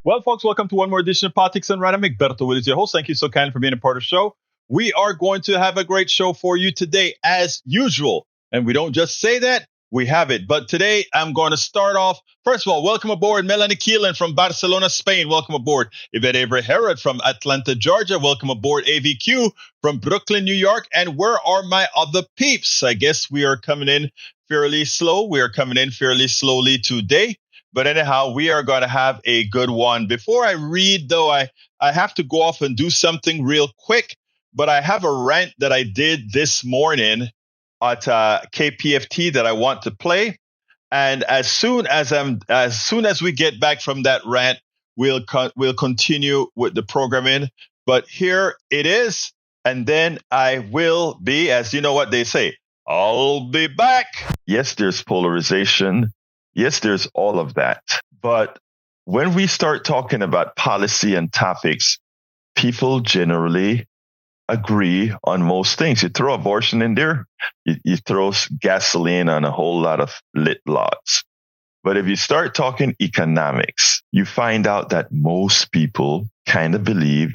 Well, folks, welcome to one more edition of Politics and Random. Egberto, Willies, your host. Thank you so kindly for being a part of the show. We are going to have a great show for you today, as usual. And we don't just say that, we have it. But today, I'm going to start off. First of all, welcome aboard Melanie Keelan from Barcelona, Spain. Welcome aboard Yvette Herod from Atlanta, Georgia. Welcome aboard AVQ from Brooklyn, New York. And where are my other peeps? I guess we are coming in fairly slow. We are coming in fairly slowly today. But anyhow, we are going to have a good one. Before I read, though, I have to go off and do something real quick. But I have a rant that I did this morning at KPFT that I want to play. And as soon as we get back from that rant, we'll continue with the programming. But here it is. And then I will be, as you know what they say, I'll be back. Yes, there's polarization. Yes, there's all of that. But when we start talking about policy and topics, people generally agree on most things. You throw abortion in there, you throw gasoline on a whole lot of lit lots. But if you start talking economics, you find out that most people kind of believe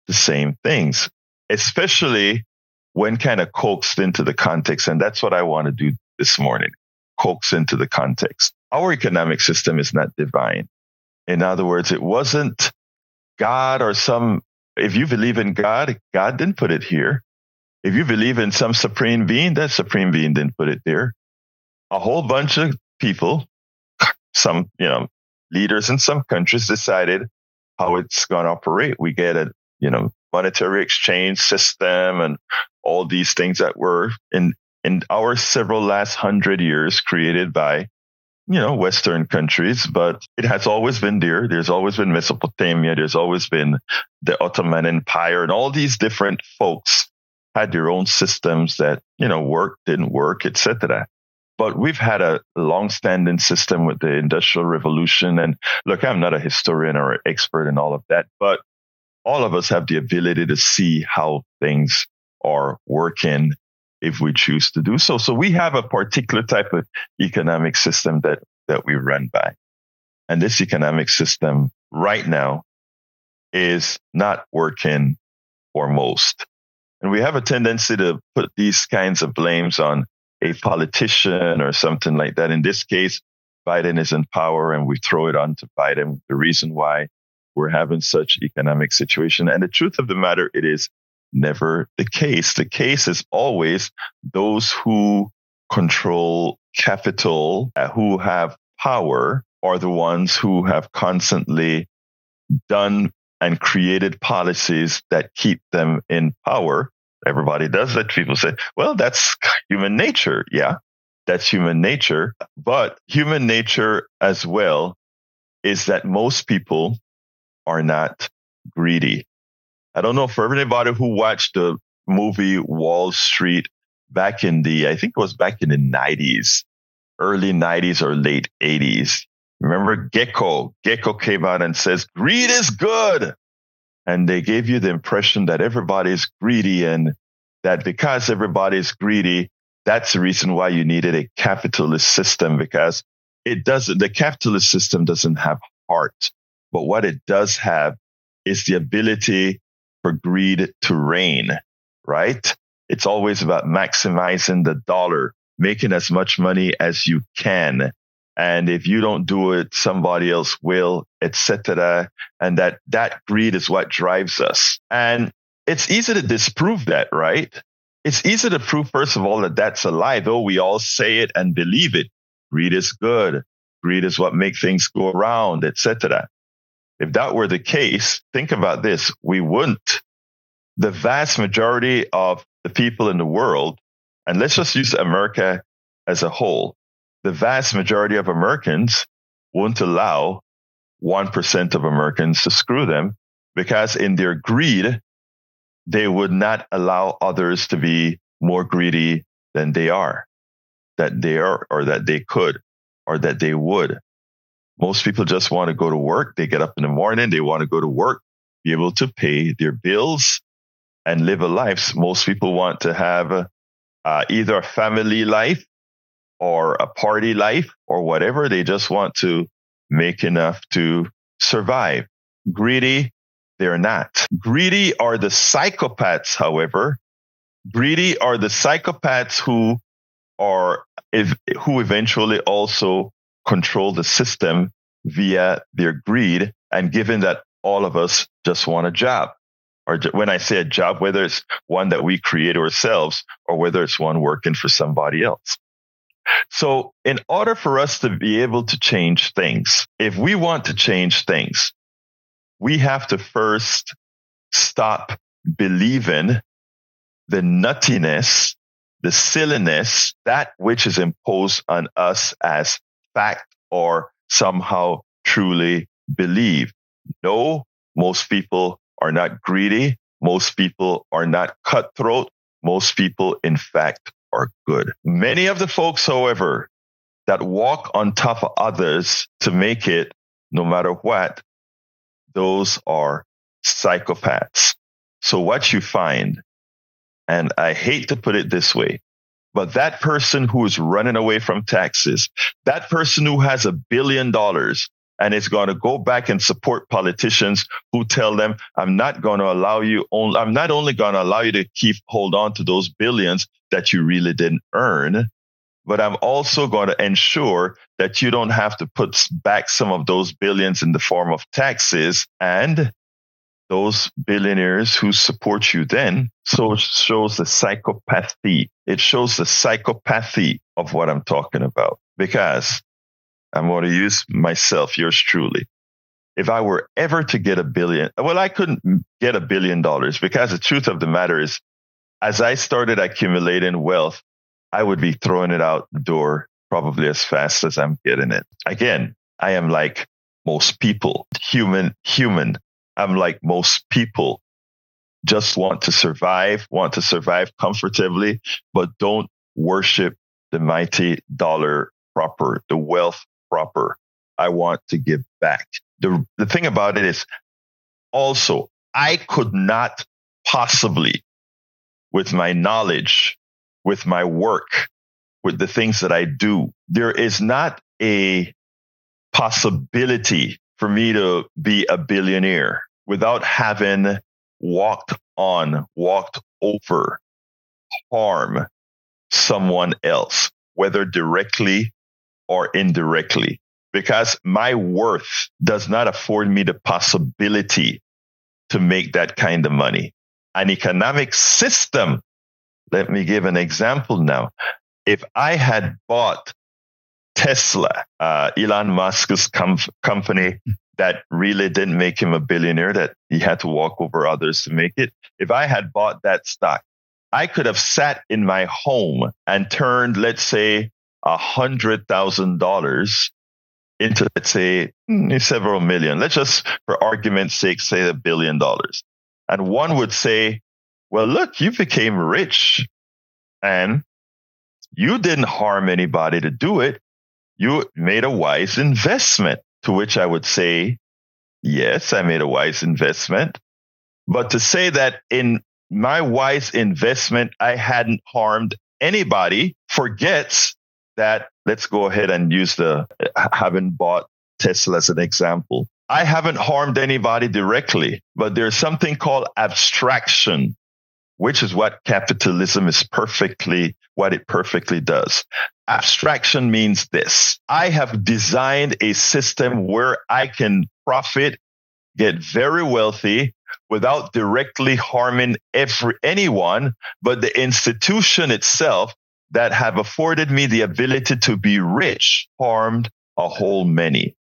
the same things, especially when kind of coaxed into the context. And that's what I want to do this morning, coax into the context. Our economic system is not divine. In other words, it wasn't God or if you believe in God, God didn't put it here. If you believe in some supreme being, that supreme being didn't put it there. A whole bunch of people, some, leaders in some countries decided how it's going to operate. We get a, monetary exchange system and all these things that were in our several last 100 years created by Western countries, but it has always been there. There's always been Mesopotamia. There's always been the Ottoman Empire, and all these different folks had their own systems that, worked, didn't work, etc. But we've had a long-standing system with the Industrial Revolution. And look, I'm not a historian or an expert in all of that, but all of us have the ability to see how things are working if we choose to do so. So we have a particular type of economic system that we run by. And this economic system right now is not working for most. And we have a tendency to put these kinds of blames on a politician or something like that. In this case, Biden is in power and we throw it on to Biden. The reason why we're having such economic situation. And the truth of the matter, it is never the case. The case is always those who control capital, who have power, are the ones who have constantly done and created policies that keep them in power. Everybody does that. People say, well, that's human nature. Yeah, that's human nature. But human nature as well is that most people are not greedy. I don't know for everybody who watched the movie Wall Street back in the 90s, early 90s or late 80s. Remember Gecko? Gecko came out and says, greed is good. And they gave you the impression that everybody's greedy and that because everybody's greedy, that's the reason why you needed a capitalist system, because the capitalist system doesn't have heart. But what it does have is the ability for greed to reign, right? It's always about maximizing the dollar, making as much money as you can. And if you don't do it, somebody else will, etc. And that greed is what drives us. And it's easy to disprove that, right? It's easy to prove, first of all, that that's a lie, though we all say it and believe it. Greed is good. Greed is what makes things go around, etc. If that were the case, think about this. We wouldn't. The vast majority of the people in the world, and let's just use America as a whole, the vast majority of Americans won't allow 1% of Americans to screw them, because in their greed, they would not allow others to be more greedy than they are, or that they could, or that they would. Most people just want to go to work. They get up in the morning. They want to go to work, be able to pay their bills and live a life. Most people want to have either a family life or a party life or whatever. They just want to make enough to survive. Greedy, they're not. Greedy are the psychopaths, however. Greedy are the psychopaths who eventually also control the system via their greed. And given that all of us just want a job, or when I say a job, whether it's one that we create ourselves or whether it's one working for somebody else. So in order for us to be able to change things, if we want to change things, we have to first stop believing the nuttiness, the silliness, that which is imposed on us as fact or somehow truly believe. No, most people are not greedy. Most people are not cutthroat. Most people, in fact, are good. Many of the folks, however, that walk on top of others to make it, no matter what, those are psychopaths. So what you find, and I hate to put it this way, but that person who is running away from taxes, that person who has $1 billion and is going to go back and support politicians who tell them, I'm not going to allow you, I'm not only going to allow you to hold on to those billions that you really didn't earn, but I'm also going to ensure that you don't have to put back some of those billions in the form of taxes. And those billionaires who support you then, so it shows the psychopathy. It shows the psychopathy of what I'm talking about. Because I'm going to use myself, yours truly. If I were ever to get $1 billion, well, I couldn't get $1 billion because the truth of the matter is, as I started accumulating wealth, I would be throwing it out the door probably as fast as I'm getting it. Again, I am like most people, human. I'm like most people, just want to survive comfortably, but don't worship the mighty dollar proper, the wealth proper. I want to give back. The thing about it is also, I could not possibly, with my knowledge, with my work, with the things that I do, there is not a possibility for me to be a billionaire without having walked over, harm someone else, whether directly or indirectly, because my worth does not afford me the possibility to make that kind of money. An economic system, let me give an example now. If I had bought Tesla, Elon Musk's company that really didn't make him a billionaire, that he had to walk over others to make it. If I had bought that stock, I could have sat in my home and turned, let's say, $100,000 into, let's say, several million. Let's just, for argument's sake, say $1 billion. And one would say, well, look, you became rich and you didn't harm anybody to do it. You made a wise investment. To which I would say, yes, I made a wise investment. But to say that in my wise investment, I hadn't harmed anybody forgets that, let's go ahead and use having bought Tesla as an example. I haven't harmed anybody directly, but there's something called abstraction, which is what capitalism is what it perfectly does. Abstraction means this. I have designed a system where I can profit, get very wealthy without directly harming anyone, but the institution itself that have afforded me the ability to be rich harmed a whole many.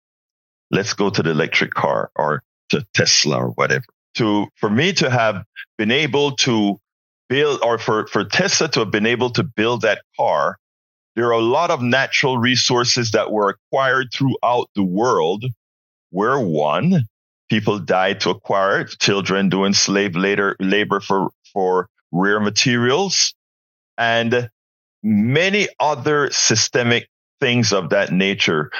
Let's go to the electric car or to Tesla or whatever. For me to have been able to build, or for Tesla to have been able to build that car, there are a lot of natural resources that were acquired throughout the world, where one, people died to acquire it, children doing slave labor for rare materials, and many other systemic things of that nature.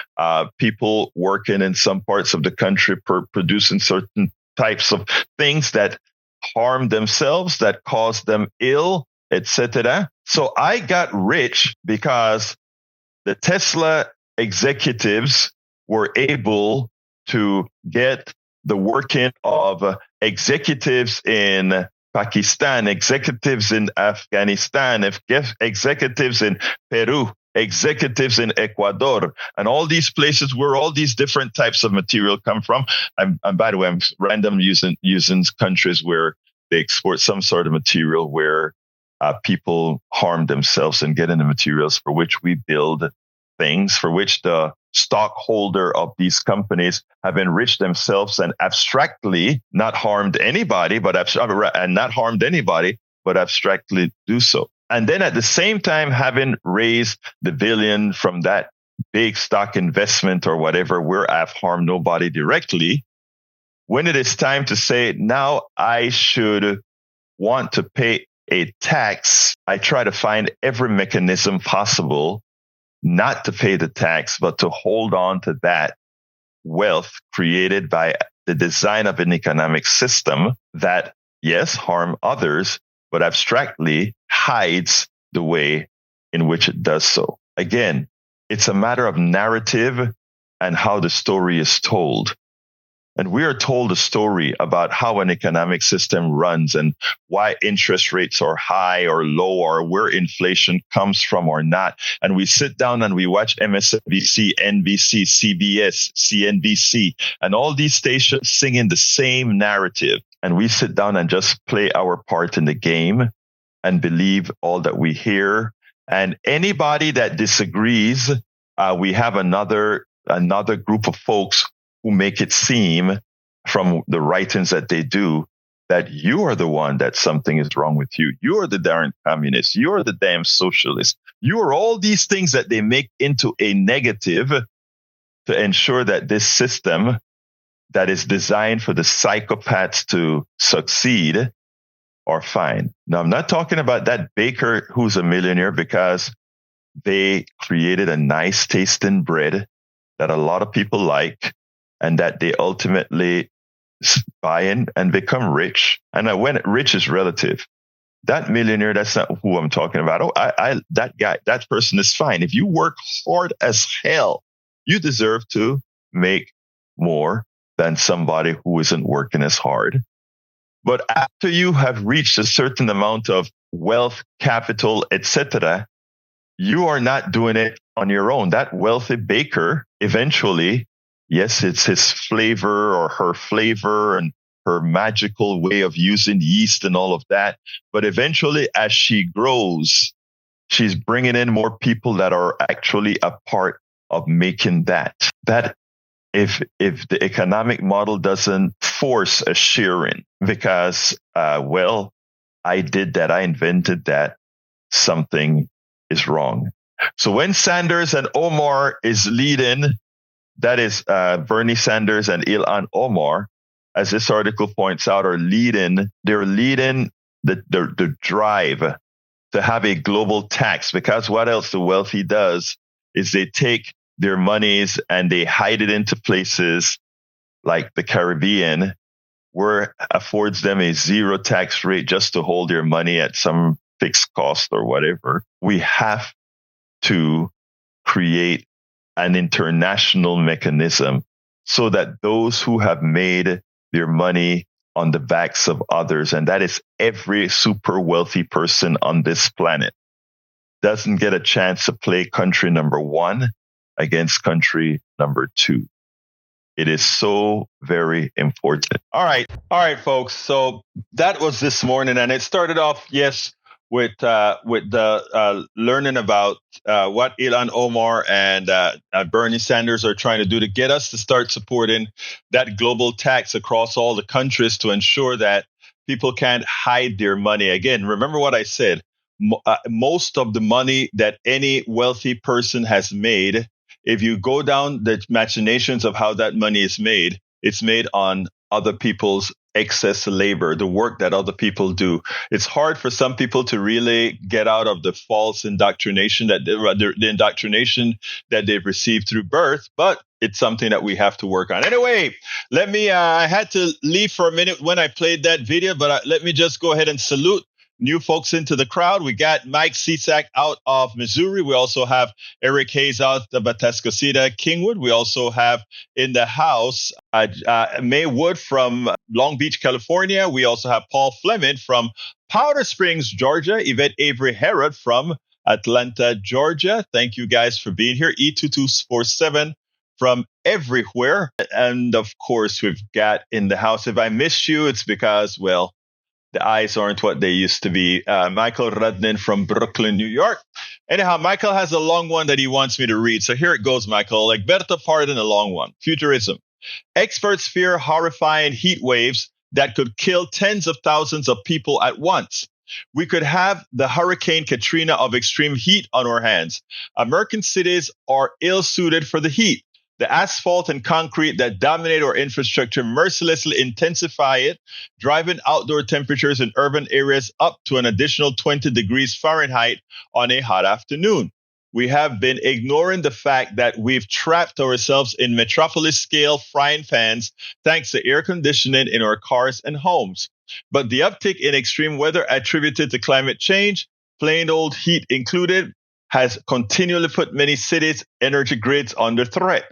People working in some parts of the country producing certain types of things that harm themselves, that cause them ill, etc. So I got rich because the Tesla executives were able to get the working of executives in Pakistan, executives in Afghanistan, executives in Peru, executives in Ecuador, and all these places where all these different types of material come from. And by the way, I'm random using countries where they export some sort of material where people harm themselves and get in the materials for which we build things, for which the stockholder of these companies have enriched themselves and abstractly not harmed anybody, but abstractly do so. And then at the same time, having raised the billion from that big stock investment or whatever, where I've harmed nobody directly, when it is time to say, now I should want to pay a tax, I try to find every mechanism possible not to pay the tax, but to hold on to that wealth created by the design of an economic system that, yes, harm others, but abstractly hides the way in which it does so. Again, it's a matter of narrative and how the story is told. And we are told a story about how an economic system runs and why interest rates are high or low or where inflation comes from or not. And we sit down and we watch MSNBC, NBC, CBS, CNBC, and all these stations singing the same narrative. And we sit down and just play our part in the game and believe all that we hear. And anybody that disagrees, we have another group of folks who make it seem from the writings that they do that you are the one that something is wrong with you. You are the darn communist. You are the damn socialist. You are all these things that they make into a negative to ensure that this system that is designed for the psychopaths to succeed are fine. Now, I'm not talking about that baker who's a millionaire because they created a nice tasting bread that a lot of people like, and that they ultimately buy in and become rich. And when rich is relative, that millionaire, that's not who I'm talking about. Oh, that guy, that person is fine. If you work hard as hell, you deserve to make more than somebody who isn't working as hard. But after you have reached a certain amount of wealth, capital, etc., you are not doing it on your own. That wealthy baker eventually, yes, it's his flavor or her flavor and her magical way of using yeast and all of that. But eventually, as she grows, she's bringing in more people that are actually a part of making that. That if the economic model doesn't force a sharing because, I did that, I invented that, something is wrong. So when Sanders and Omar is leading, that is Bernie Sanders and Ilhan Omar, as this article points out, they're leading the drive to have a global tax, because what else the wealthy does is they take their monies and they hide it into places like the Caribbean, where affords them a zero tax rate just to hold their money at some fixed cost or whatever. We have to create an international mechanism so that those who have made their money on the backs of others, and that is every super wealthy person on this planet, doesn't get a chance to play country number one against country number two. It is so very important. All right, folks. So that was this morning, and it started off, yes, with the learning about what Ilhan Omar and Bernie Sanders are trying to do to get us to start supporting that global tax across all the countries to ensure that people can't hide their money. Again, remember what I said. Most of the money that any wealthy person has made, if you go down the machinations of how that money is made, it's made on other people's excess labor, the work that other people do. It's hard for some people to really get out of the false indoctrination the indoctrination that they've received through birth, but it's something that we have to work on. Anyway, I had to leave for a minute when I played that video, but let me just go ahead and salute new folks into the crowd. We got Mike Cisak out of Missouri. We also have Eric Hayes out of Atascocita, Kingwood. We also have in the house May Wood from Long Beach, California. We also have Paul Fleming from Powder Springs, Georgia. Yvette Avery Herod from Atlanta, Georgia. Thank you guys for being here. E2247 from everywhere. And of course, we've got in the house. If I missed you, it's because, well, the eyes aren't what they used to be. Michael Rudnin from Brooklyn, New York. Anyhow, Michael has a long one that he wants me to read. So here it goes, Michael. Egberto, pardon a long one. Futurism. Experts fear horrifying heat waves that could kill tens of thousands of people at once. We could have the Hurricane Katrina of extreme heat on our hands. American cities are ill-suited for the heat. The asphalt and concrete that dominate our infrastructure mercilessly intensify it, driving outdoor temperatures in urban areas up to an additional 20 degrees Fahrenheit on a hot afternoon. We have been ignoring the fact that we've trapped ourselves in metropolis-scale frying pans thanks to air conditioning in our cars and homes. But the uptick in extreme weather attributed to climate change, plain old heat included, has continually put many cities' energy grids under threat.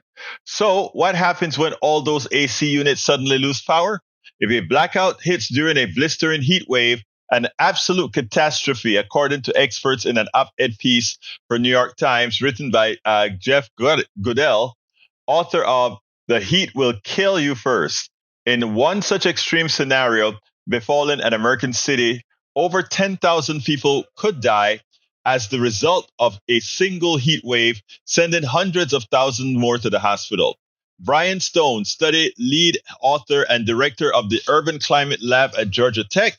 So what happens when all those AC units suddenly lose power? If a blackout hits during a blistering heat wave, an absolute catastrophe, according to experts in an op-ed piece for New York Times written by Jeff Goodell, author of The Heat Will Kill You First. In one such extreme scenario befalling an American city, over 10,000 people could die as the result of a single heat wave, sending hundreds of thousands more to the hospital. Brian Stone, study lead author and director of the Urban Climate Lab at Georgia Tech,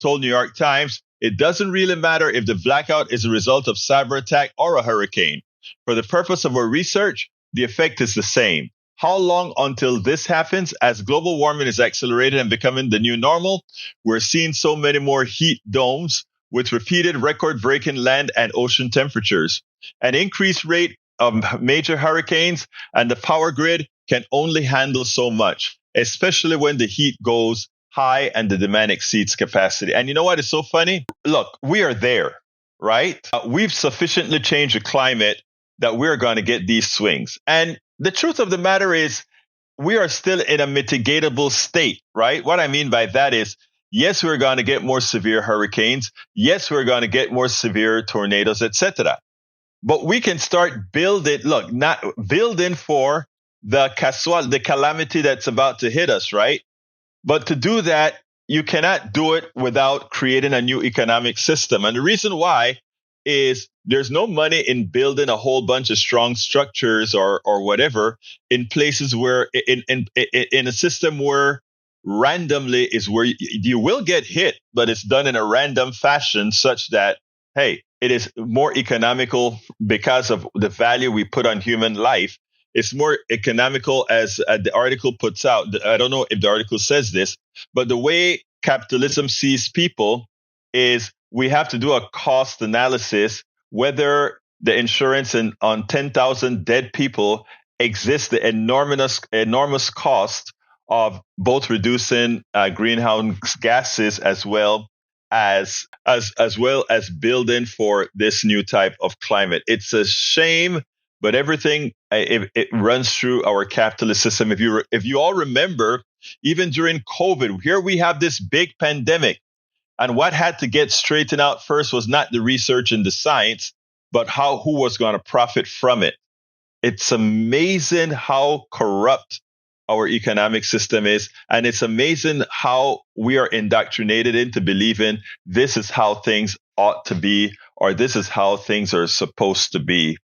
told New York Times, it doesn't really matter if the blackout is a result of cyber attack or a hurricane. For the purpose of our research, the effect is the same. How long until this happens? As global warming is accelerating and becoming the new normal, we're seeing so many more heat domes with repeated record-breaking land and ocean temperatures. An increased rate of major hurricanes and the power grid can only handle so much, especially when the heat goes high and the demand exceeds capacity. And you know what is so funny? Look, we are there, right? We've sufficiently changed the climate that we're going to get these swings. And the truth of the matter is we are still in a mitigatable state, right? What I mean by that is, yes, we're going to get more severe hurricanes. Yes, we're going to get more severe tornadoes, etc. But we can start building, not building for the calamity that's about to hit us, right? But to do that, you cannot do it without creating a new economic system. And the reason why is there's no money in building a whole bunch of strong structures or whatever in places where in a system where randomly is where you will get hit, but it's done in a random fashion such that, hey, it is more economical because of the value we put on human life. It's more economical, as the article puts out. I don't know if the article says this, but the way capitalism sees people is we have to do a cost analysis, whether the insurance on 10,000 dead people exists, the enormous cost of both reducing greenhouse gases as well as building for this new type of climate. It's a shame, but everything it runs through our capitalist system. If you all remember, even during COVID, here we have this big pandemic, and what had to get straightened out first was not the research and the science, but who was going to profit from it. It's amazing how corrupt our economic system is. And it's amazing how we are indoctrinated into believing this is how things ought to be, or this is how things are supposed to be.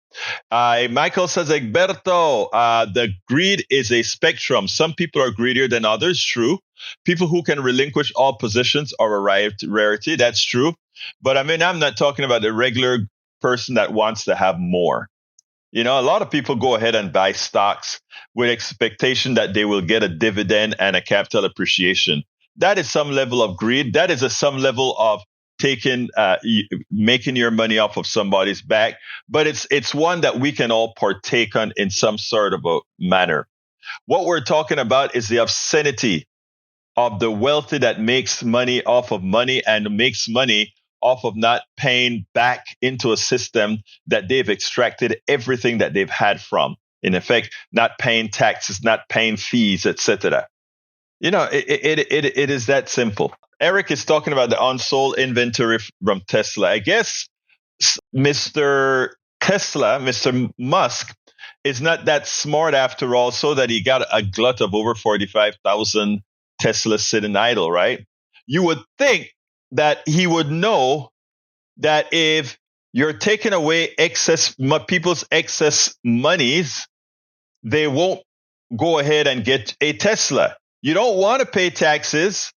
Michael says, Egberto, the greed is a spectrum. Some people are greedier than others. True. People who can relinquish all positions are a rarity. That's true. But I mean, I'm not talking about the regular person that wants to have more. You know, a lot of people go ahead and buy stocks with expectation that they will get a dividend and a capital appreciation. That is some level of greed. That is some level of making your money off of somebody's back. But it's one that we can all partake on in some sort of a manner. What we're talking about is the obscenity of the wealthy that makes money off of money and makes money off of not paying back into a system that they've extracted everything that they've had from. In effect, not paying taxes, not paying fees, etc. It is that simple. Eric is talking about the unsold inventory from Tesla. I guess Mr. Tesla, Mr. Musk, is not that smart after all, so that he got a glut of over 45,000 Teslas sitting idle, right? You would think that he would know that if you're taking away people's excess monies, they won't go ahead and get a Tesla. You don't want to pay taxes.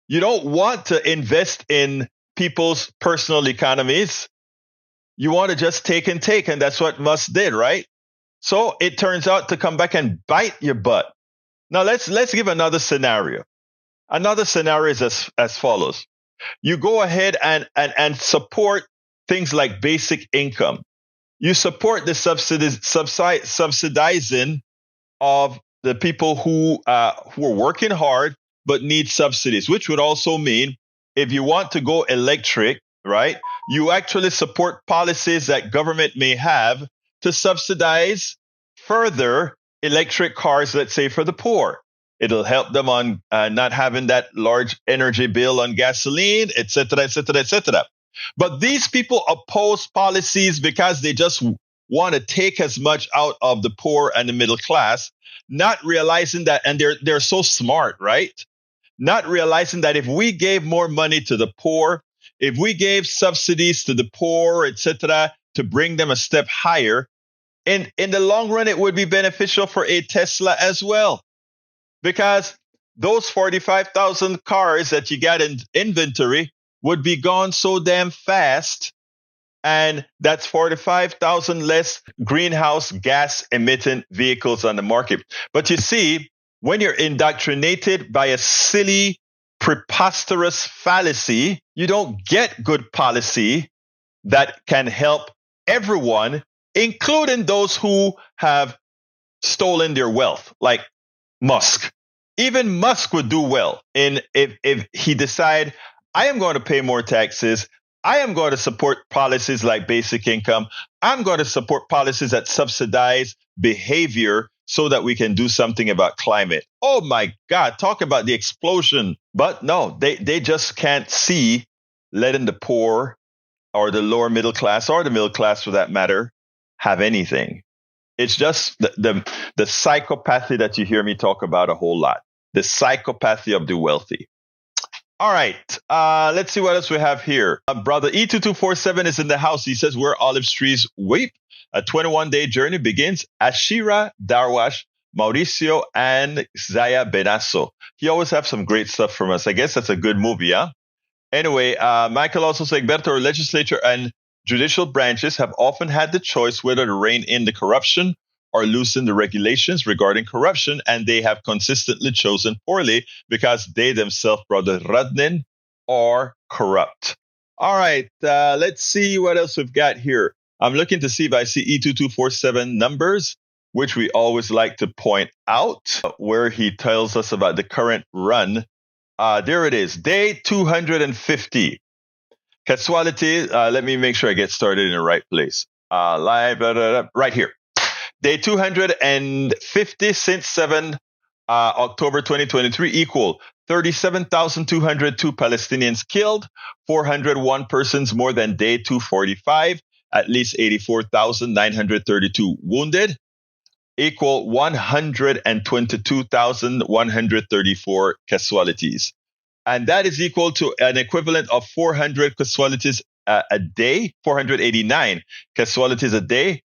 You don't want to invest in people's personal economies. You want to just take, and that's what Musk did, right? So it turns out to come back and bite your butt. Now let's give another scenario. Another scenario is as follows. You go ahead and support things like basic income. You support the subsidizing of the people who are working hard but need subsidies, which would also mean if you want to go electric, right, you actually support policies that government may have to subsidize further electric cars, let's say, for the poor. It'll help them on not having that large energy bill on gasoline, et cetera, et cetera, et cetera. But these people oppose policies because they just want to take as much out of the poor and the middle class, not realizing that, and they're so smart, right? Not realizing that if we gave more money to the poor, if we gave subsidies to the poor, et cetera, to bring them a step higher, in the long run, it would be beneficial for a Tesla as well. Because those 45,000 cars that you got in inventory would be gone so damn fast. And that's 45,000 less greenhouse gas emitting vehicles on the market. But you see, when you're indoctrinated by a silly, preposterous fallacy, you don't get good policy that can help everyone, including those who have stolen their wealth, like Musk. Even Musk would do well if he decide, I am going to pay more taxes. I am going to support policies like basic income. I'm going to support policies that subsidize behavior so that we can do something about climate. Oh my God, talk about the explosion. But no, they just can't see letting the poor or the lower middle class or the middle class for that matter have anything. It's just the psychopathy that you hear me talk about a whole lot. The psychopathy of the wealthy. All right. Let's see what else we have here. Brother E2247 is in the house. He says, where olive trees weep. A 21-day journey begins. Ashira, Darwash, Mauricio, and Zaya Benasso. He always have some great stuff from us. I guess that's a good movie, huh? Anyway, Michael also said, Egberto, our legislature and judicial branches have often had the choice whether to rein in the corruption or loosen the regulations regarding corruption, and they have consistently chosen poorly because they themselves, Brother Radnin, are corrupt. All right, let's see what else we've got here. I'm looking to see if I see E2247 numbers, which we always like to point out, where he tells us about the current run. There it is, day 250. Casualty, let me make sure I get started in the right place. Live, right here. Day 250 since 7 October 2023 equal 37,202 Palestinians killed, 401 persons more than day 245, at least 84,932 wounded, equal 122,134 casualties. And that is equal to an equivalent of 400 casualties a day, 489 casualties a day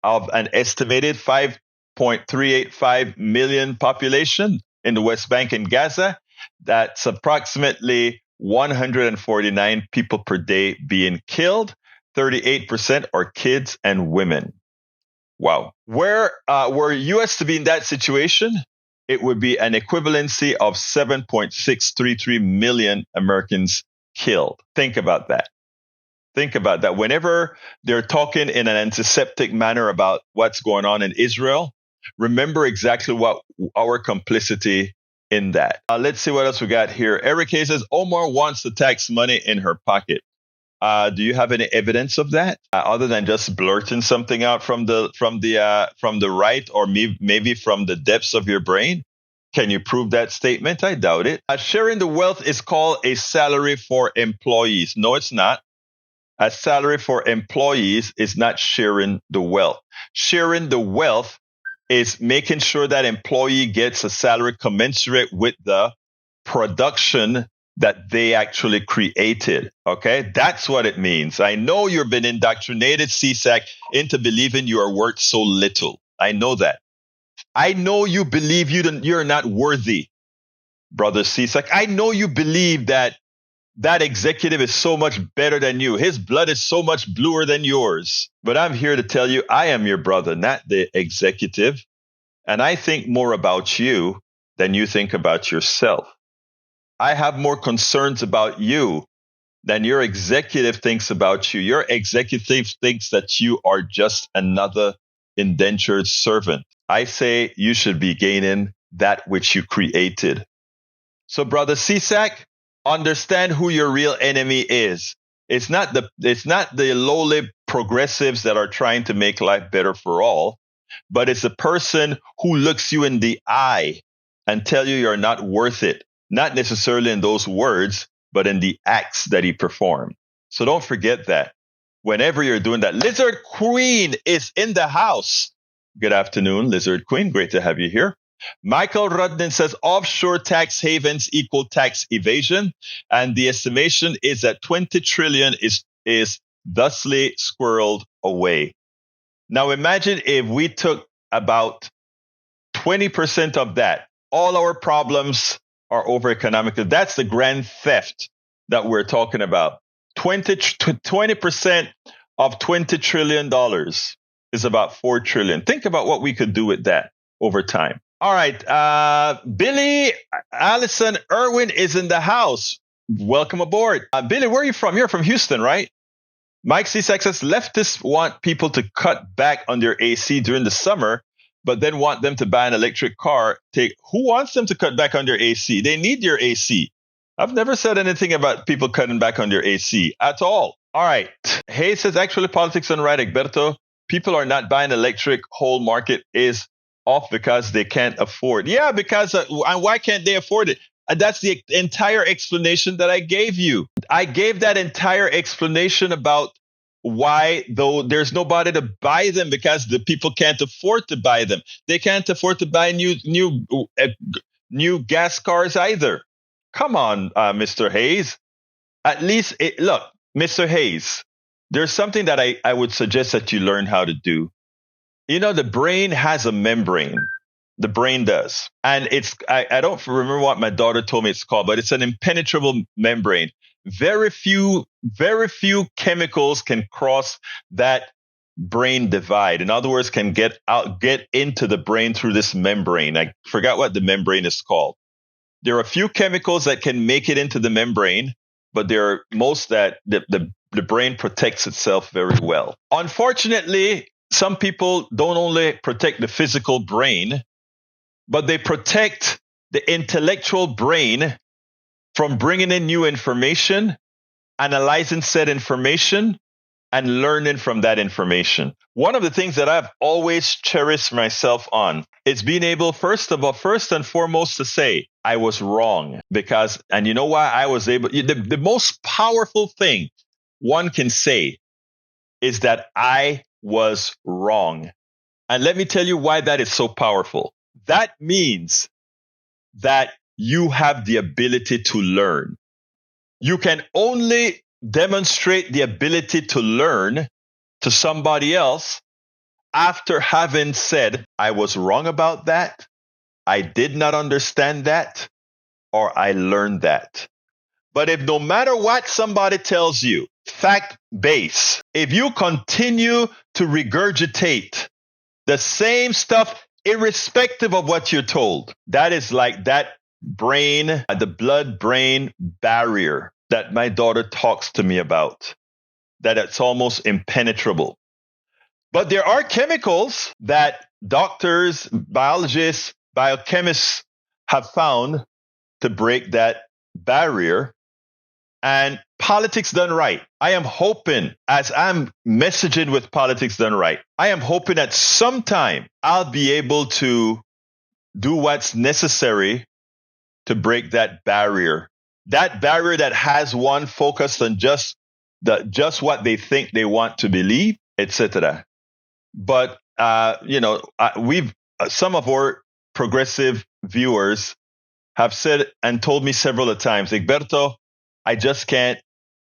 of an estimated 5.385 million population in the West Bank and Gaza. That's approximately 149 people per day being killed. 38% are kids and women. Wow. Were U.S. to be in that situation, it would be an equivalency of 7.633 million Americans killed. Think about that. Think about that. Whenever they're talking in an antiseptic manner about what's going on in Israel, remember exactly what our complicity in that. Let's see what else we got here. Eric Hayes says, Omar wants the tax money in her pocket. Do you have any evidence of that other than just blurting something out from the right, or maybe from the depths of your brain? Can you prove that statement? I doubt it. Sharing the wealth is called a salary for employees. No, it's not. A salary for employees is not sharing the wealth. Sharing the wealth is making sure that employee gets a salary commensurate with the production that they actually created. Okay, that's what it means. I know you've been indoctrinated, CSAC, into believing you are worth so little. I know that. I know you believe you're not worthy, brother CSAC. I know you believe that executive is so much better than you. His blood is so much bluer than yours. But I'm here to tell you, I am your brother, not the executive. And I think more about you than you think about yourself. I have more concerns about you than your executive thinks about you. Your executive thinks that you are just another indentured servant. I say you should be gaining that which you created. So, brother CSAC, understand who your real enemy is. It's not the lowly progressives that are trying to make life better for all, but it's a person who looks you in the eye and tell you you're not worth it. Not necessarily in those words, but in the acts that he performed. So don't forget that. Whenever you're doing that, Lizard Queen is in the house. Good afternoon, Lizard Queen. Great to have you here. Michael Rudden says offshore tax havens equal tax evasion, and the estimation is that 20 trillion is thusly squirreled away. Now imagine if we took about 20% of that. All our problems are over economic. That's the grand theft that we're talking about. 20% of $20 trillion is about 4 trillion. Think about what we could do with that over time. All right. Billy, Allison, Irwin is in the house. Welcome aboard. Billy, where are you from? You're from Houston, right? Mike C6 says leftists want people to cut back on their AC during the summer, but then want them to buy an electric car. Who wants them to cut back on their AC? They need your AC. I've never said anything about people cutting back on their AC at all. All right. Hayes says actually politics on right, Egberto. People are not buying electric. Whole market is off because they can't afford. Yeah, because why can't they afford it? That's the entire explanation that I gave you. I gave that entire explanation about why, though, there's nobody to buy them because the people can't afford to buy them. They can't afford to buy new gas cars either. Come on, Mr. Hayes. At least, look, Mr. Hayes, there's something that I would suggest that you learn how to do. You know, the brain has a membrane. The brain does. And I don't remember what my daughter told me it's called, but it's an impenetrable membrane. Very few chemicals can cross that brain divide. In other words, can get into the brain through this membrane. I forgot what the membrane is called. There are a few chemicals that can make it into the membrane, but there are most that the brain protects itself very well. Unfortunately, some people don't only protect the physical brain, but they protect the intellectual brain from bringing in new information, analyzing said information, and learning from that information. One of the things that I've always cherished myself on is being able, first and foremost, to say, I was wrong. And you know why I was able, the most powerful thing one can say is that I was wrong. And let me tell you why that is so powerful. That means that you have the ability to learn. You can only demonstrate the ability to learn to somebody else after having said, I was wrong about that, I did not understand that, or I learned that. But if no matter what somebody tells you, fact-based, if you continue to regurgitate the same stuff, irrespective of what you're told, that is like that brain, the blood-brain barrier that my daughter talks to me about, that it's almost impenetrable. But there are chemicals that doctors, biologists, biochemists have found to break that barrier. and politics done right. I am hoping, as I'm messaging with politics done right, I am hoping that sometime I'll be able to do what's necessary to break that barrier that has one focused on just what they think they want to believe, etc. But we've some of our progressive viewers have said and told me several times, Egberto, I just can't.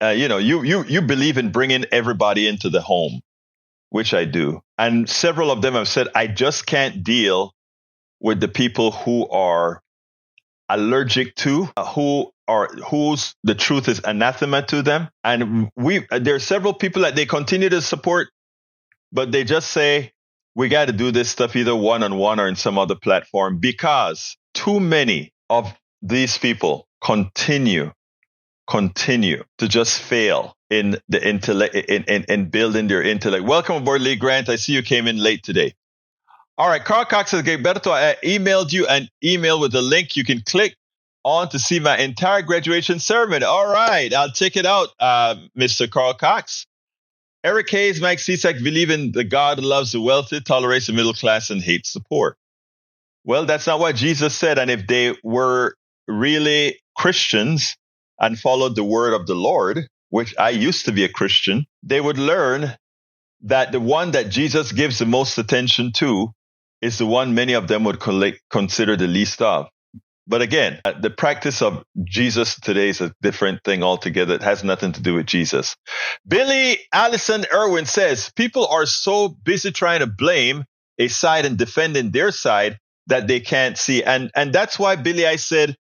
You believe in bringing everybody into the home, which I do, and several of them have said I just can't deal with the people who are allergic to, whose the truth is anathema to them. And there are several people that they continue to support, but they just say, we got to do this stuff either one-on-one or in some other platform, because too many of these people continue to just fail in the intellect, in building their intellect. Welcome aboard, Lee Grant. I see you came in late today. All right, Carl Cox says, Egberto, I emailed you an email with a link you can click on to see my entire graduation ceremony. All right, I'll check it out, Mr. Carl Cox. Eric Hayes, Mike Cisak believe in the God who loves the wealthy, tolerates the middle class, and hates the poor. Well, that's not what Jesus said. And if they were really Christians and followed the word of the Lord, which I used to be a Christian, they would learn that the one that Jesus gives the most attention to is the one many of them would consider the least of. But again, the practice of Jesus today is a different thing altogether. It has nothing to do with Jesus. Billy Allison Irwin says, people are so busy trying to blame a side and defending their side that they can't see. And that's why, Billy, I said,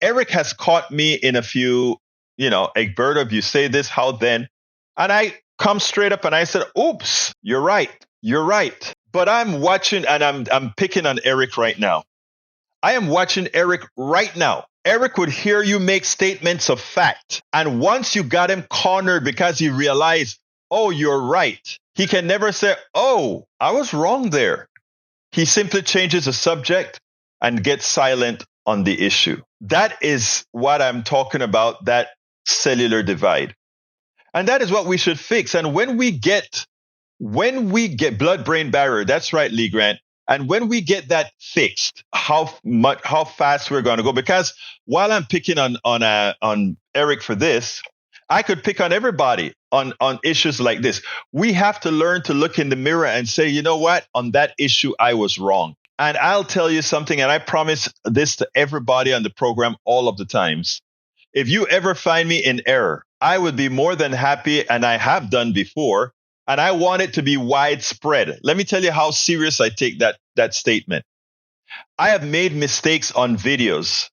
Eric has caught me in a few, Egberto, if you say this, how then? And I come straight up and I said, oops, you're right. But I'm watching, and I'm picking on Eric right now. I am watching Eric right now. Eric would hear you make statements of fact. And once you got him cornered because he realized, oh, you're right, he can never say, oh, I was wrong there. He simply changes the subject and gets silent on the issue. That is what I'm talking about, that cellular divide. And that is what we should fix. And when we get blood-brain barrier, that's right, Lee Grant. And when we get that fixed, how fast we're going to go. Because while I'm picking on Eric for this, I could pick on everybody on issues like this. We have to learn to look in the mirror and say, you know what? On that issue, I was wrong. And I'll tell you something, and I promise this to everybody on the program all of the times. If you ever find me in error, I would be more than happy, and I have done before, and I want it to be widespread. Let me tell you how serious I take that statement. I have made mistakes on videos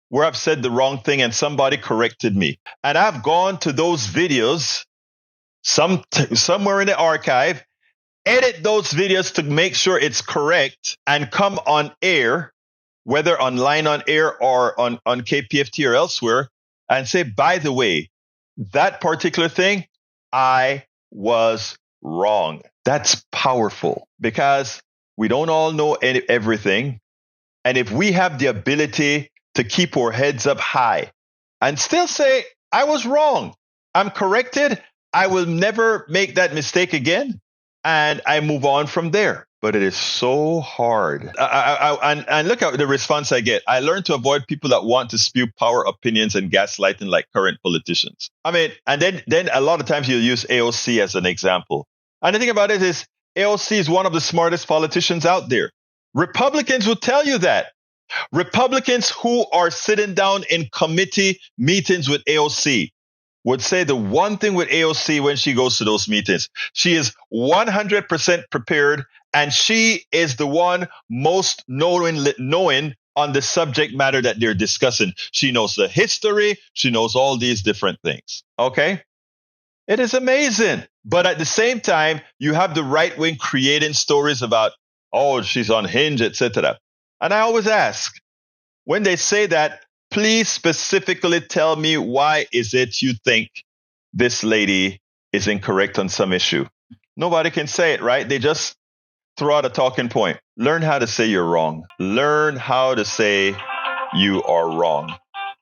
where I've said the wrong thing and somebody corrected me. And I've gone to those videos somewhere in the archive, edit those videos to make sure it's correct, and come on air, whether online on air or on KPFT or elsewhere, and say, by the way, that particular thing, I was wrong. That's powerful, because we don't all know everything. And if we have the ability to keep our heads up high and still say, I was wrong, I'm corrected, I will never make that mistake again, and I move on from there. But it is so hard. And look at the response I get. I learned to avoid people that want to spew power opinions and gaslighting like current politicians. I mean, and then a lot of times you'll use AOC as an example. And the thing about it is, AOC is one of the smartest politicians out there. Republicans will tell you that. Republicans who are sitting down in committee meetings with AOC would say the one thing with AOC when she goes to those meetings, she is 100% prepared, and she is the one most knowing on the subject matter that they're discussing. She knows the history. She knows all these different things. Okay? It is amazing. But at the same time, you have the right wing creating stories about, oh, she's unhinged, etc. And I always ask, when they say that, please specifically tell me, why is it you think this lady is incorrect on some issue? Nobody can say it, right? They just throw out a talking point. Learn how to say you're wrong. Learn how to say you are wrong.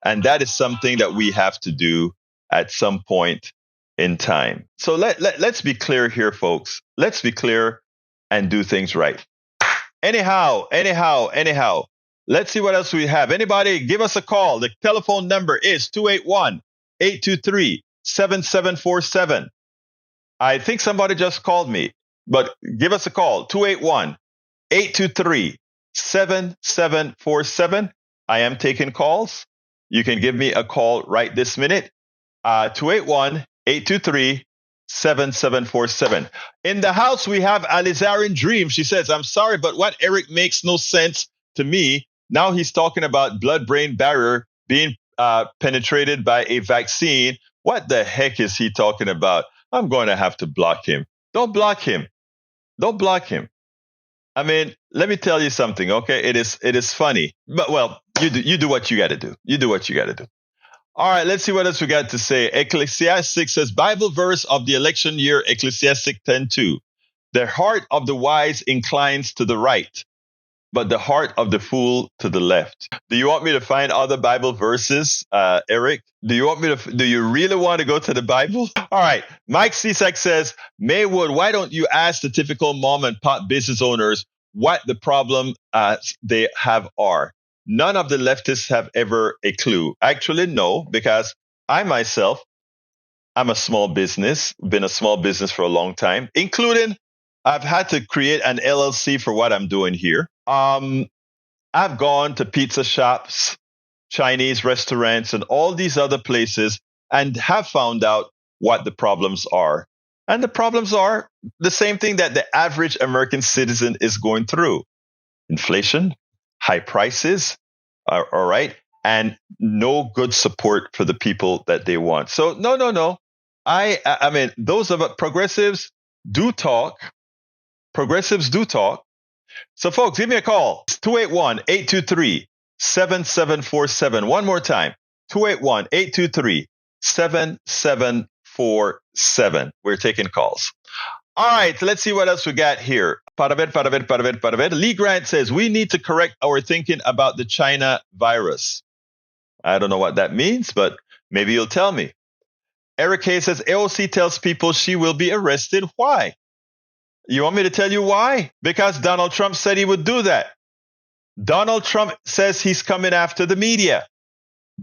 And that is something that we have to do at some point in time. So let's be clear here, folks. Let's be clear and do things right. Anyhow. Let's see what else we have. Anybody, give us a call. The telephone number is 281-823-7747. I think somebody just called me, but give us a call. 281-823-7747. I am taking calls. You can give me a call right this minute. 281-823-7747. In the house, we have Alizarian Dream. She says, I'm sorry, but what Eric makes no sense to me. Now he's talking about blood-brain barrier being penetrated by a vaccine. What the heck is he talking about? I'm going to have to block him. Don't block him. Don't block him. I mean, let me tell you something, okay? It is funny. But, well, you do what you got to do. You do what you got to do. All right, let's see what else we got to say. Ecclesiastic says, Bible verse of the election year, Ecclesiastic 10:2. The heart of the wise inclines to the right, but the heart of the fool to the left. Do you want me to find other Bible verses, Eric? Do you really want to go to the Bible? All right. Mike Cisak says, Maywood, why don't you ask the typical mom and pop business owners what the problem they have are? None of the leftists have ever a clue. Actually, no, because I myself, I'm a small business, been a small business for a long time, including I've had to create an LLC for what I'm doing here. I've gone to pizza shops, Chinese restaurants, and all these other places and have found out what the problems are. And the problems are the same thing that the average American citizen is going through. Inflation, high prices, all right, and no good support for the people that they want. So no. I mean, those of us progressives do talk. Progressives do talk. So, folks, give me a call. It's 281-823-7747. One more time. 281-823-7747. We're taking calls. All right, let's see what else we got here. Para ver. Lee Grant says, we need to correct our thinking about the China virus. I don't know what that means, but maybe you'll tell me. Eric Hayes says, AOC tells people she will be arrested. Why? You want me to tell you why? Because Donald Trump said he would do that. Donald Trump says he's coming after the media.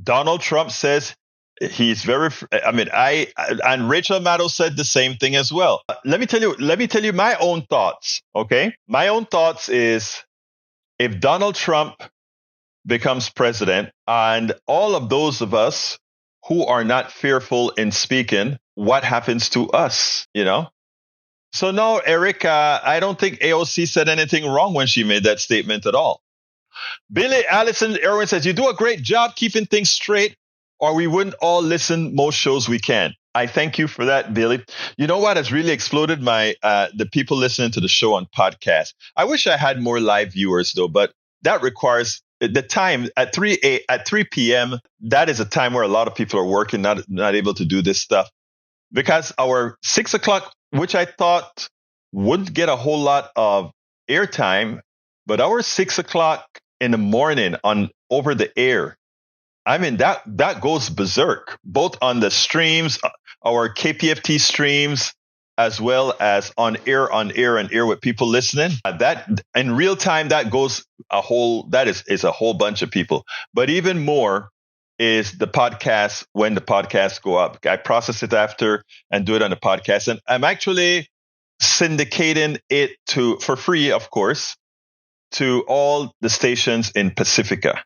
Donald Trump says he's very, and Rachel Maddow said the same thing as well. Let me tell you my own thoughts, okay? My own thoughts is if Donald Trump becomes president and all of those of us who are not fearful in speaking, what happens to us, you know? So no, Eric, I don't think AOC said anything wrong when she made that statement at all. Billy Allison Irwin says, you do a great job keeping things straight, or we wouldn't all listen most shows we can. I thank you for that, Billy. You know what has really exploded the people listening to the show on podcast. I wish I had more live viewers though, but that requires the time at 3 p.m. That is a time where a lot of people are working, not able to do this stuff. Because our 6 o'clock, which I thought wouldn't get a whole lot of airtime, but our 6 o'clock in the morning on over the air, I mean, that goes berserk, both on the streams, our KPFT streams, as well as on air with people listening. That in real time, that goes is a whole bunch of people. But even more is the podcast when the podcasts go up. I process it after and do it on the podcast. And I'm actually syndicating it for free, of course, to all the stations in Pacifica,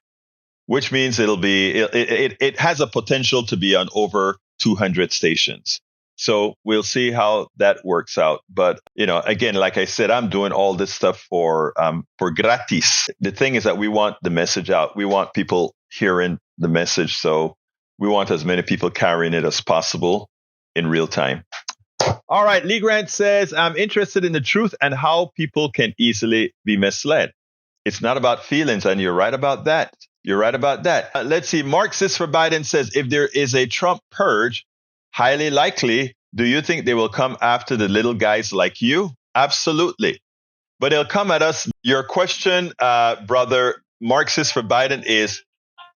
which means it has a potential to be on over 200 stations. So we'll see how that works out. But, again, like I said, I'm doing all this stuff for gratis. The thing is that we want the message out. We want people hearing the message. So we want as many people carrying it as possible in real time. All right. Lee Grant says, I'm interested in the truth and how people can easily be misled. It's not about feelings. And you're right about that. Let's see. Marxist for Biden says, if there is a Trump purge, highly likely, do you think they will come after the little guys like you? Absolutely. But they'll come at us. Your question, brother Marxist for Biden, is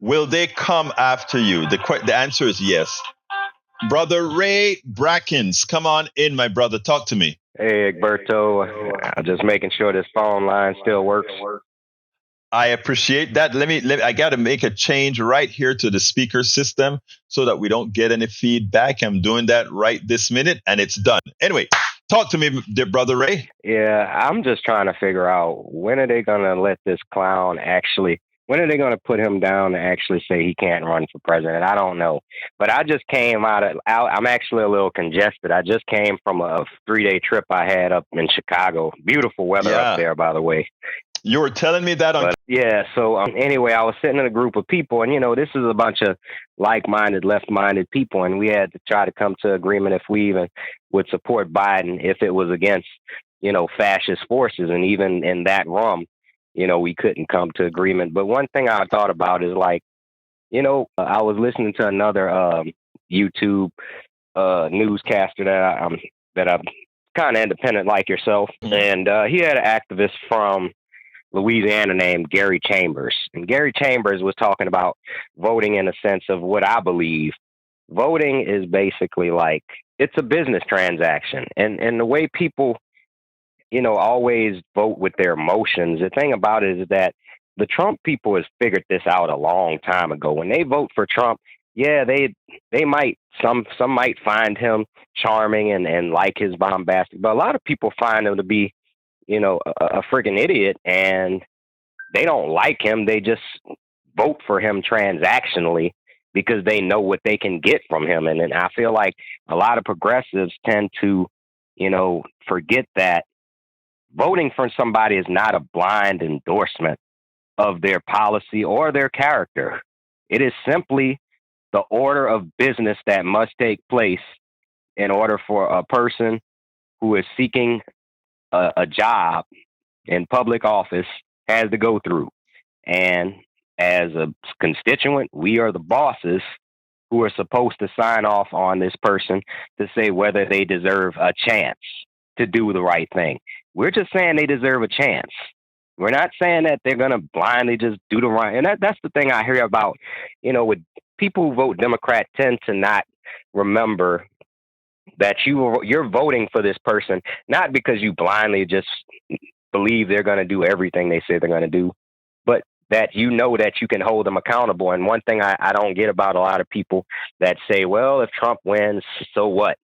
Will they come after you? The answer is yes. Brother Ray Brackens, come on in, my brother. Talk to me. Hey, Egberto. I'm just making sure this phone line still works. I appreciate that. I got to make a change right here to the speaker system so that we don't get any feedback. I'm doing that right this minute, and it's done. Anyway, talk to me, dear brother Ray. Yeah, I'm just trying to figure out when are they going to let this clown when are they going to put him down and actually say he can't run for president? I don't know. But I just came I'm actually a little congested. I just came from a 3-day trip I had up in Chicago. Beautiful weather up there, by the way. You were telling me that on. So anyway, I was sitting in a group of people, and, this is a bunch of like-minded, left-minded people, and we had to try to come to agreement if we even would support Biden if it was against, fascist forces. And even in that room, we couldn't come to agreement. But one thing I thought about is I was listening to another YouTube newscaster that I'm kind of independent like yourself, and he had an activist from Louisiana named Gary Chambers. And Gary Chambers was talking about voting in a sense of what I believe. Voting is basically it's a business transaction. And the way people, always vote with their emotions, the thing about it is that the Trump people has figured this out a long time ago. When they vote for Trump, they might, some might find him charming and like his bombastic, but a lot of people find him to be a freaking idiot, and they don't like him. They just vote for him transactionally because they know what they can get from him. And I feel like a lot of progressives tend to, forget that voting for somebody is not a blind endorsement of their policy or their character. It is simply the order of business that must take place in order for a person who is seeking a job in public office has to go through. And as a constituent, we are the bosses who are supposed to sign off on this person to say whether they deserve a chance to do the right thing. We're just saying they deserve a chance. We're not saying that they're going to blindly just do the right. And that's the thing I hear about, with people who vote Democrat tend to not remember that you're voting for this person, not because you blindly just believe they're going to do everything they say they're going to do, but that that you can hold them accountable. And one thing I don't get about a lot of people that say, well, if Trump wins, so what?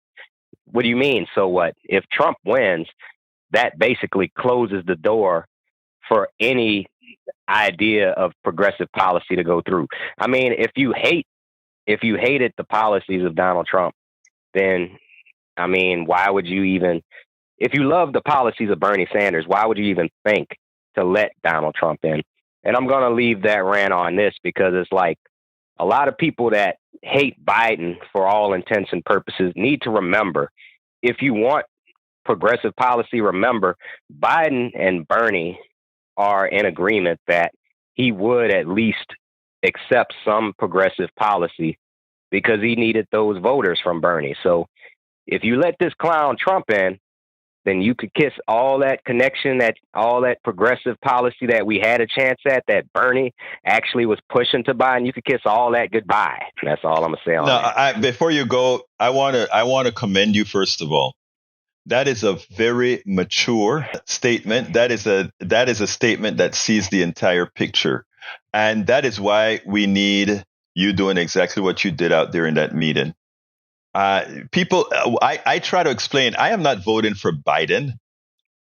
What do you mean, so what? If Trump wins, that basically closes the door for any idea of progressive policy to go through. I mean, if you hated the policies of Donald Trump, then why would you even, if you love the policies of Bernie Sanders, why would you even think to let Donald Trump in? And I'm going to leave that rant on this because it's a lot of people that hate Biden for all intents and purposes need to remember, if you want progressive policy, remember Biden and Bernie are in agreement that he would at least accept some progressive policy because he needed those voters from Bernie. So if you let this clown Trump in, then you could kiss all that connection, all that progressive policy that we had a chance at, that Bernie actually was pushing to Biden. You could kiss all that goodbye. That's all I'm gonna say on that. Before you go, I want to commend you first of all. That is a very mature statement. That is a statement that sees the entire picture, and that is why we need you doing exactly what you did out there in that meeting. I try to explain, I am not voting for Biden.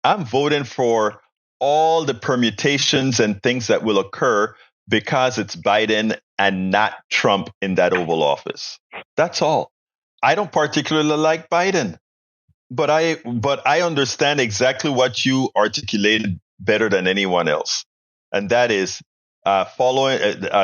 I'm voting for all the permutations and things that will occur because it's Biden and not Trump in that Oval Office. That's all. I don't particularly like Biden, but I understand exactly what you articulated better than anyone else. And that is following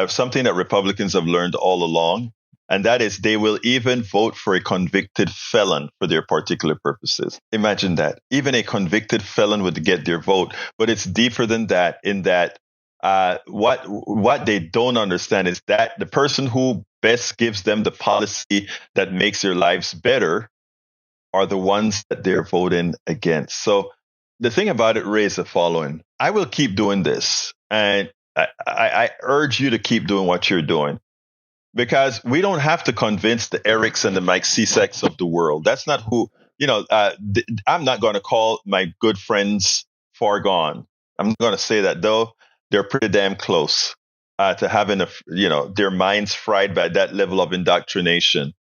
something that Republicans have learned all along. And that is they will even vote for a convicted felon for their particular purposes. Imagine that. Even a convicted felon would get their vote. But it's deeper than that, in that what they don't understand is that the person who best gives them the policy that makes their lives better are the ones that they're voting against. So the thing about it, Ray, is the following. I will keep doing this. And I urge you to keep doing what you're doing, because we don't have to convince the Erics and the Mike Ceseks of the world. That's not who, I'm not going to call my good friends far gone. I'm going to say that, though they're pretty damn close to having their minds fried by that level of indoctrination.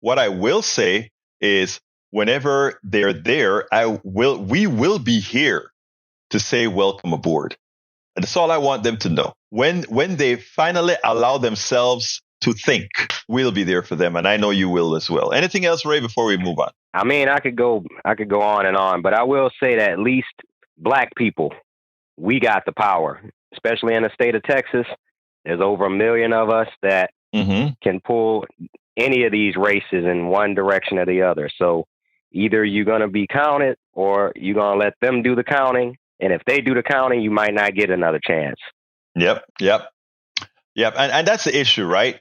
What I will say is, whenever they're there, we will be here to say welcome aboard. And that's all I want them to know. When they finally allow themselves to think, we'll be there for them, and I know you will as well. Anything else, Ray, before we move on? I mean, I could go on and on, but I will say that at least black people, we got the power, especially in the state of Texas. There's over 1 million of us that can pull any of these races in one direction or the other. So either you're going to be counted or you're going to let them do the counting. And if they do the counting, you might not get another chance. Yep. And that's the issue, right?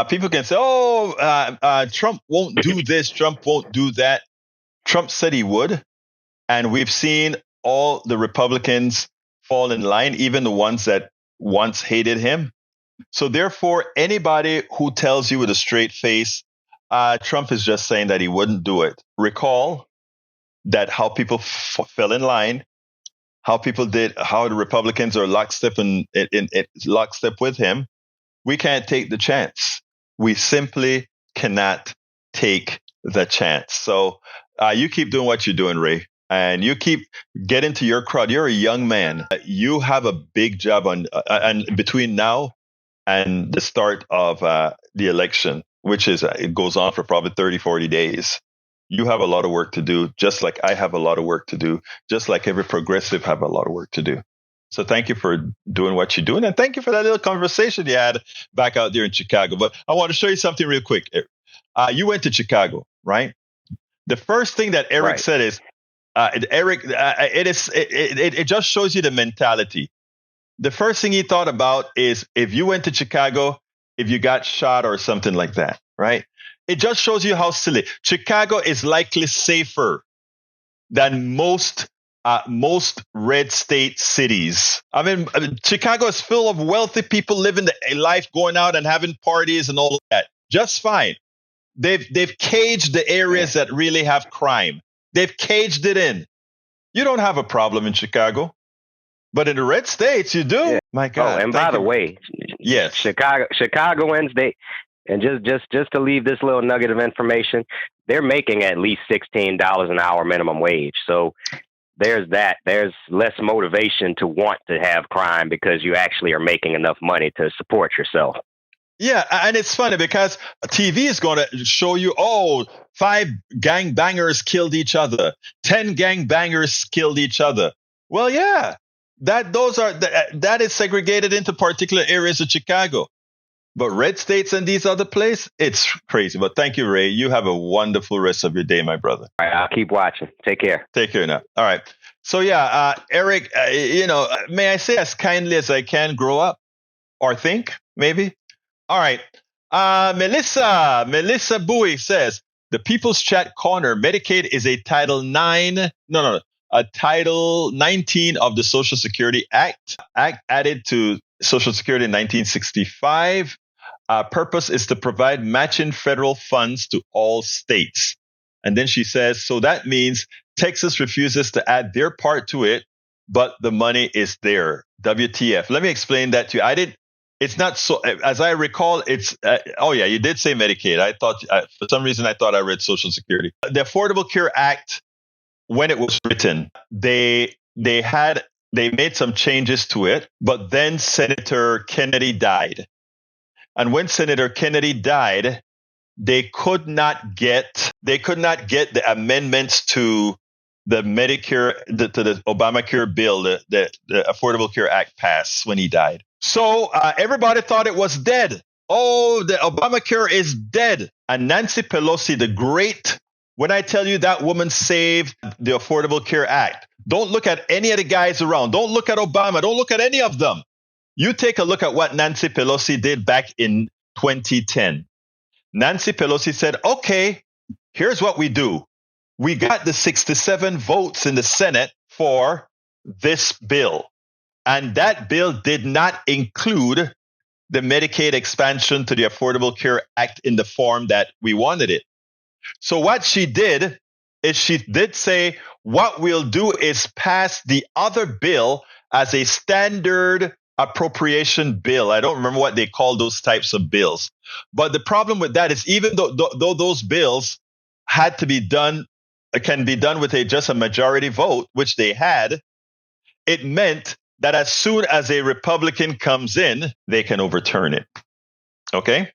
People can say, Trump won't do this, Trump won't do that. Trump said he would. And we've seen all the Republicans fall in line, even the ones that once hated him. So therefore, anybody who tells you with a straight face, Trump is just saying that he wouldn't do it. Recall that how people fell in line, how the Republicans are lockstep in lockstep with him. We can't take the chance. We simply cannot take the chance. So you keep doing what you're doing, Ray, and you keep getting to your crowd. You're a young man. You have a big job on and between now and the start of the election, which is it goes on for probably 30, 40 days. You have a lot of work to do, just like I have a lot of work to do, just like every progressive have a lot of work to do. So thank you for doing what you're doing. And thank you for that little conversation you had back out there in Chicago. But I want to show you something real quick. You went to Chicago, right? The first thing that Eric said is, it just shows you the mentality. The first thing he thought about is if you went to Chicago, if you got shot or something like that, right? It just shows you how silly. Chicago is likely safer than most red state cities. I mean, Chicago is full of wealthy people living the life, going out and having parties and all of that. Just fine. They've caged the areas that really have crime. They've caged it in. You don't have a problem in Chicago, but in the red states, you do. Yeah. My God. Oh, and by the way, yes, Chicagoans, and just to leave this little nugget of information, they're making at least $16 an hour minimum wage. So there's that. There's less motivation to want to have crime because you actually are making enough money to support yourself. Yeah, and it's funny because TV is going to show you, 5 gangbangers killed each other, 10 gangbangers killed each other. Well, yeah, that is segregated into particular areas of Chicago. But red states and these other places, it's crazy. But thank you, Ray. You have a wonderful rest of your day, my brother. All right, I'll keep watching. Take care. Take care now. All right. So, Eric, may I say as kindly as I can, grow up or think, maybe? All right. Melissa Bowie says, the People's Chat Corner, Medicaid is a Title 19 of the Social Security Act added to Social Security in 1965. Purpose is to provide matching federal funds to all states. And then she says, so that means Texas refuses to add their part to it, but the money is there. WTF. Let me explain that to you. It's not so, as I recall, it's, you did say Medicaid. I thought, for some reason, I thought I read Social Security. The Affordable Care Act, when it was written, they made some changes to it, but then Senator Kennedy died. And when Senator Kennedy died, they could not get the amendments to the Medicare, to the Obamacare bill, the Affordable Care Act passed when he died. So everybody thought it was dead. Oh, the Obamacare is dead. And Nancy Pelosi, the great, when I tell you that woman saved the Affordable Care Act, don't look at any of the guys around. Don't look at Obama. Don't look at any of them. You take a look at what Nancy Pelosi did back in 2010. Nancy Pelosi said, okay, here's what we do. We got the 67 votes in the Senate for this bill. And that bill did not include the Medicaid expansion to the Affordable Care Act in the form that we wanted it. So what she did is she did say, what we'll do is pass the other bill as a standard appropriation bill. I don't remember what they call those types of bills. But the problem with that is even though those bills had to be done, can be done with just a majority vote, which they had, it meant that as soon as a Republican comes in, they can overturn it. Okay?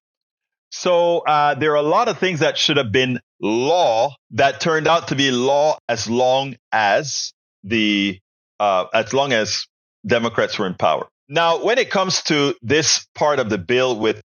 So there are a lot of things that should have been law that turned out to be law as long as Democrats were in power. Now, when it comes to this part of the bill with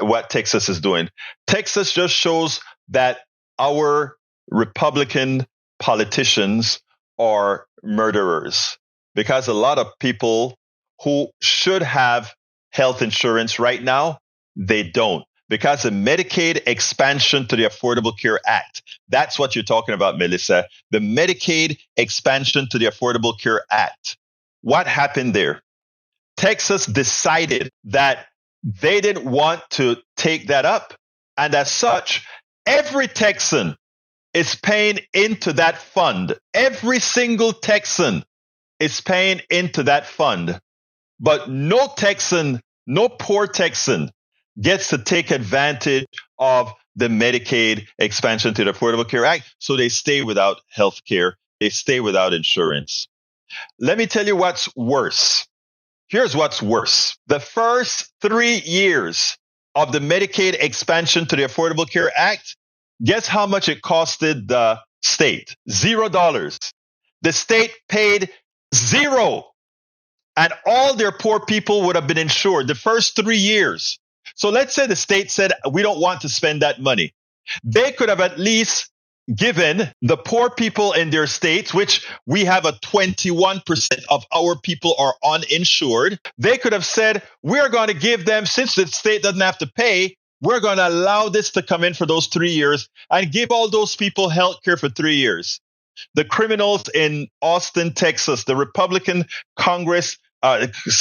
what Texas is doing, Texas just shows that our Republican politicians are murderers, because a lot of people who should have health insurance right now, they don't. Because the Medicaid expansion to the Affordable Care Act, that's what you're talking about, Melissa. The Medicaid expansion to the Affordable Care Act. What happened there? Texas decided that they didn't want to take that up. And as such, every Texan is paying into that fund. Every single Texan is paying into that fund. But no Texan, no poor Texan gets to take advantage of the Medicaid expansion to the Affordable Care Act. So they stay without health care. They stay without insurance. Let me tell you what's worse. Here's what's worse. The first 3 years of the Medicaid expansion to the Affordable Care Act, guess how much it costed the state? $0. The state paid $0. And all their poor people would have been insured the first 3 years. So let's say the state said, we don't want to spend that money. They could have at least given the poor people in their states, which we have a 21% of our people are uninsured. They could have said, we're going to give them, since the state doesn't have to pay, we're going to allow this to come in for those 3 years and give all those people health care for 3 years. The criminals in Austin, Texas, the Republican Congress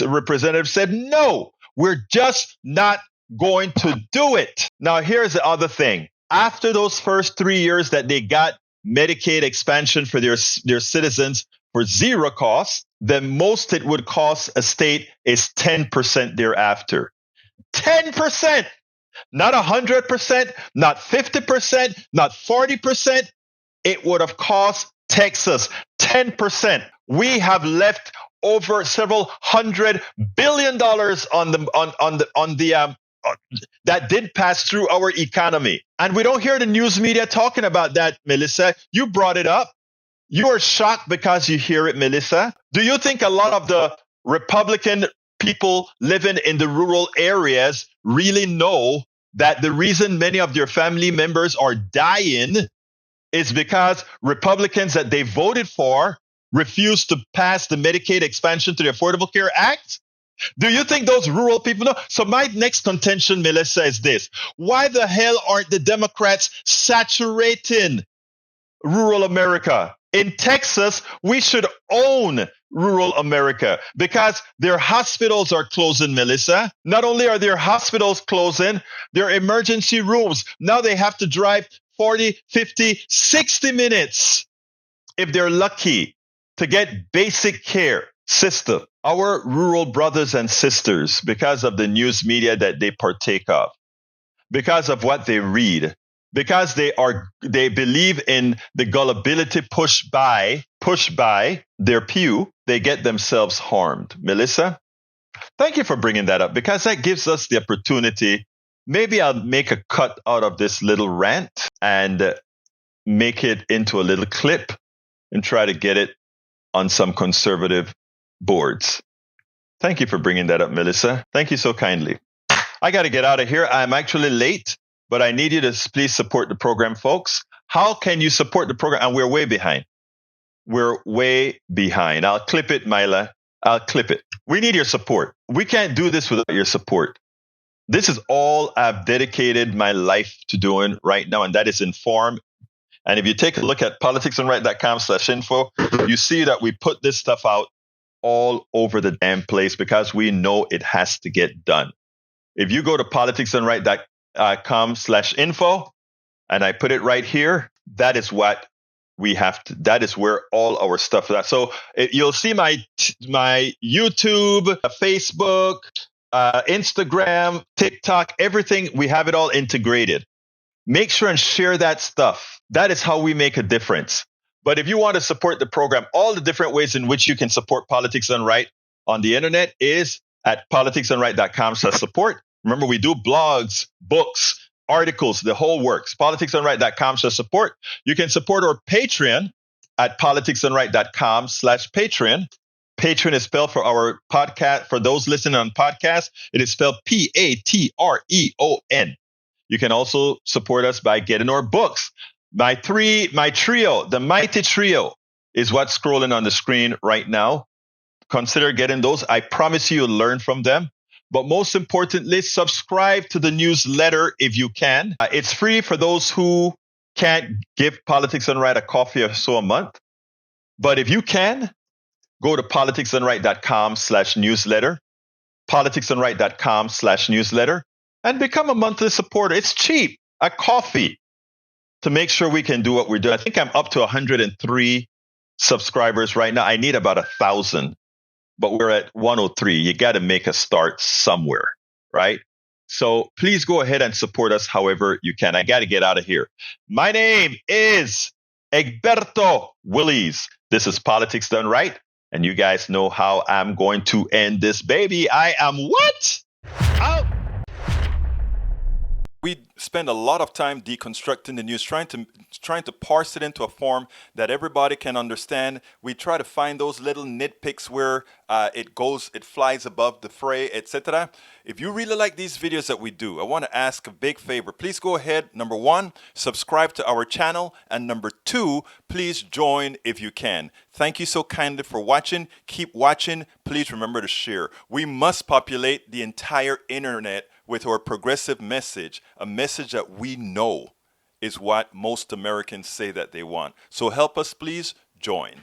representative said, no, we're just not going to do it. Now, here's the other thing. After those first 3 years that they got Medicaid expansion for their citizens for zero cost, the most it would cost a state is 10% thereafter. 10%! Not 100%, not 50%, not 40%. It would have cost Texas 10%. We have left over several $100 billion that did pass through our economy. And we don't hear the news media talking about that, Melissa. You brought it up. You are shocked because you hear it, Melissa. Do you think a lot of the Republican people living in the rural areas really know that the reason many of their family members are dying is because Republicans that they voted for refused to pass the Medicaid expansion to the Affordable Care Act? Do you think those rural people know? So my next contention, Melissa, is this. Why the hell aren't the Democrats saturating rural America? In Texas, we should own rural America because their hospitals are closing, Melissa. Not only are their hospitals closing, their emergency rooms, now they have to drive 40, 50, 60 minutes, if they're lucky, to get basic care system. Our rural brothers and sisters, because of the news media that they partake of, because of what they read, because they believe in the gullibility pushed by their pew, they get themselves harmed. Melissa, thank you for bringing that up, because that gives us the opportunity. Maybe I'll make a cut out of this little rant and make it into a little clip and try to get it on some conservative boards. Thank you for bringing that up, Melissa. Thank you so kindly. I got to get out of here. I'm actually late, but I need you to please support the program, folks. How can you support the program? And we're way behind. We're way behind. I'll clip it, Mila. I'll clip it. We need your support. We can't do this without your support. This is all I've dedicated my life to doing right now, and that is inform. And if you take a look at politicsandright.com/info, you see that we put this stuff out all over the damn place because we know it has to get done. If you go to politicsdoneright.com/info and I put it right here, that is what we have to, that is where all our stuff is at. So you'll see my YouTube, Facebook, Instagram, TikTok, everything. We have it all integrated. Make sure and share that stuff. That is how we make a difference. But if you want to support the program, all the different ways in which you can support Politics Done Right on the internet is at politicsdoneright.com/support. Remember, we do blogs, books, articles, the whole works. politicsdoneright.com/support. You can support our Patreon at politicsdoneright.com/Patreon. Patreon is spelled for our podcast. For those listening on podcast, it is spelled Patreon. You can also support us by getting our books. My trio, the Mighty Trio, is what's scrolling on the screen right now. Consider getting those. I promise you'll learn from them. But most importantly, subscribe to the newsletter if you can. It's free for those who can't give Politics Done Right a coffee or so a month. But if you can, go to politicsdoneright.com/newsletter, politicsdoneright.com/newsletter, and become a monthly supporter. It's cheap, a coffee, to make sure we can do what we're doing. I think I'm up to 103 subscribers right now. I need about 1,000, but we're at 103. You got to make a start somewhere, right? So please go ahead and support us however you can. I got to get out of here. My name is Egberto Willies. This is Politics Done Right. And you guys know how I'm going to end this baby. I am what? Out. We spend a lot of time deconstructing the news, trying to parse it into a form that everybody can understand. We try to find those little nitpicks where it flies above the fray, etc. If you really like these videos that we do, I want to ask a big favor. Please go ahead. Number one, subscribe to our channel. And number two, please join if you can. Thank you so kindly for watching. Keep watching. Please remember to share. We must populate the entire internet with our progressive message, a message that we know is what most Americans say that they want. So help us, please join.